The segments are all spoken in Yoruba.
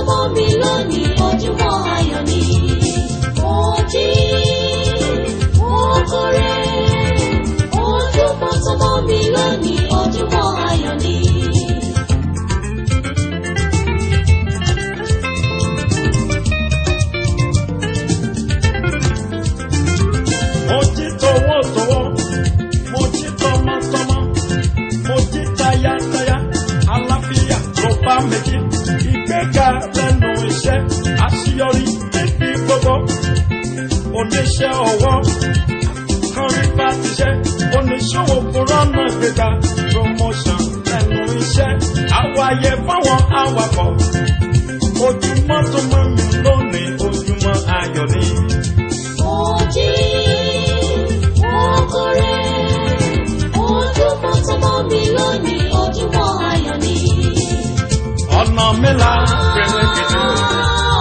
mọ́ mi lónìí ojúmọ́ ayọ̀ ni. Mo jí mo kórè ojúmọ́ tó mọ́ mi lónìí ojúmọ́ ayọ̀ ni. Mo jí tọwọ́tọwọ́, mo jí tọmọtọmọ, mo jí tayátayá, àlàáfíà ló bá mi jí. Ìgbéga lẹ́nu iṣẹ́, àṣeyọrí níbi gbogbo. Oníṣẹ́ ọwọ́, kọrin bá ti ṣe. Oníṣòwò kúrọ́nà gbéga, promotion lẹ́nu iṣẹ́. Àwàyè fáwọn awakọ̀. Ojúmọ́ tó mọ́ mi lónìí, ojúmọ́ ayọ̀ ni. Mo jí mo kórè ojúmọ́ tó mọ́ mi lónìí ojúmọ́ ayọ̀ ni. Ọ̀nà mi là pẹ̀lẹ́gẹ̀dẹ̀.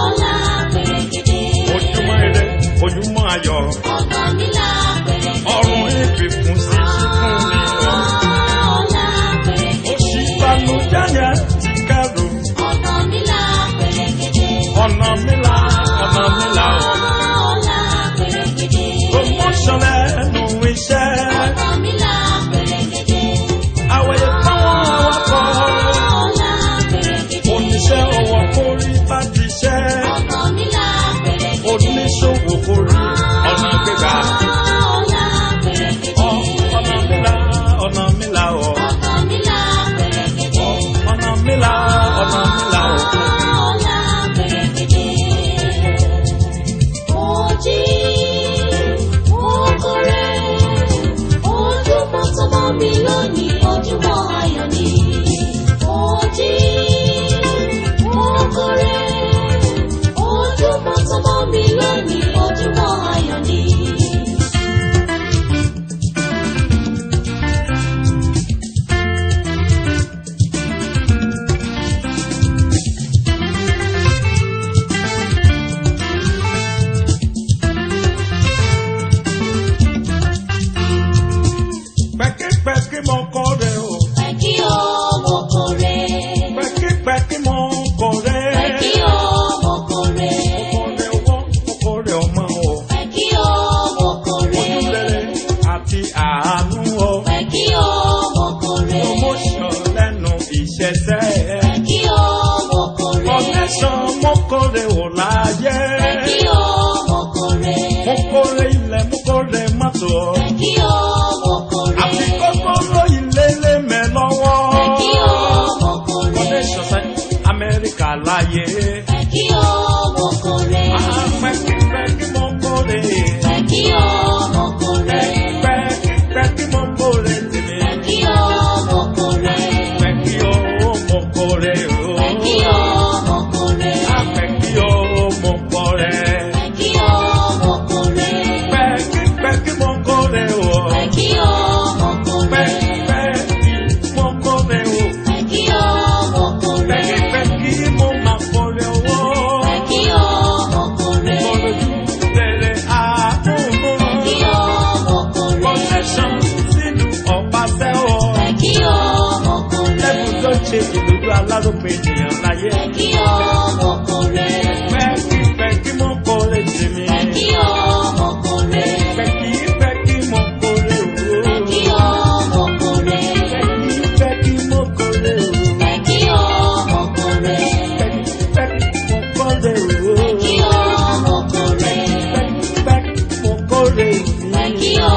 Ọ̀la pẹ̀lẹ́gẹ̀dẹ̀. Ojúmọ́ ire, ojúmọ́ ayọ̀. Ọ̀nà mi là pẹ̀lẹ́gẹ̀dẹ̀. Ọ̀run ìfìkún sí fún mi. Ọ̀la pẹ̀lẹ́gẹ̀dẹ̀. Oṣù ìbànújẹ́ yẹn ti kẹ́rù. Ọ̀nà mi là pẹ̀lẹ́gẹ̀dẹ̀. Ọ̀nà mi là, ọ̀nà mi là. Ọ̀la pẹ̀lẹ́gẹ̀dẹ̀. Promotion lẹ́nu iṣẹ́. Ọ̀nà mi là pẹ̀lẹ́gẹ̀dẹ̀. Àwẹ̀yẹ fáwọn awakọ̀. Ọ̀la pẹ̀lẹ́gẹ̀dẹ̀. Oníṣẹ́ ọwọ́ kórí bá ti ṣẹ́. Ọ̀nà mi là pẹ̀lẹ́gẹ̀dẹ̀. Oníṣòwò kórí ọ̀nà gbéga. Ọ̀la pẹ̀lẹ́gẹ̀dẹ̀. Ọ̀nà mi là, ọ̀nà mi là ọ̀. Ọ̀nà mi là pẹ̀lẹ́gẹ̀dẹ̀. Ọ̀nà mi là, ọ̀nà mi là ọ̀. Ọ̀la pẹ̀lẹ́gẹ̀dẹ̀. Mo jí mo kórè ojúmọ́ tó mọ́ mi lónìí ojúmọ́ ayọ̀ ni. Mo jí mo kórè ojúmọ́ tó mọ́ mi lónìí ojúmọ́ ayọ̀ ni. Pẹ́kípẹ́kí mo kórè o. Pẹ̀kí o mo kórè. Pẹ́kípẹ́kí mo kórè. Pẹ̀kí o mo kórè. Mo kórè owó, mo kórè ọmọ o. Pẹ̀kí o mo kórè. Ojúrere àti àánú o. Pẹ̀kí o mo kórè. Promotion lẹ́nu ìṣẹ̀ṣẹ̀. Pẹ̀kí o mo kórè. Connection mo kórè o láyé. Pẹ̀kí o mo kórè. Mo kórè ilẹ̀, mo kórè mọ́tò o. Pẹ̀kí o mo kórè. Àfi kọ́kọ́rọ́ ilé lé mẹ́ lọ́wọ́. Pẹ̀kí o mo kórè. Connection sẹ́ Amẹ́ríkà láyé. Pẹ̀kí o mo kórè. Pẹ́kípẹ́kí mo kórè. Pẹ̀kí o mo kórè. Pẹ́kípẹ́kí mo kórè tèmi. Pẹ̀kí o mo kórè. Pẹ́kí o mo kórè o. Pẹ̀kí o mo kórè. Pẹ́kí o mo kórè. Pẹ̀kí o mo kórè. Pẹ́kípẹ́kí mo kórè o. Pẹ̀kí o mo kórè. Pẹ́kípẹ́kí mo kórè o. Pẹ̀kí o mo kórè. Pẹ́kípẹ́kí mo máa kórè owó. Pẹ̀kí o mo kórè. Olójúlére àánú. Pẹ̀kí o mo kórè. Connection sínú ọ̀pá-sẹ́ o. Pẹ̀kí o mo kórè. Lẹ́bùn tó ṣe ìlújú aláròpin ènìyàn láyé. Pẹ̀kí o mo kórè. Pẹ́kípẹ́kí mo kórè tèmi. Pẹ̀kí o mo kórè. Pẹ́kípẹ́kí mo kórè o. Pẹ̀kí o mo kórè. Pẹ́kípẹ́kí mo kórè o. Pẹ̀kí o mo kórè. Pẹ́kípẹ́kí mo kórè o. Pẹ̀kí o mo kórè. Pẹ́kípẹ́kí mo kórè mi. Pẹ̀kí o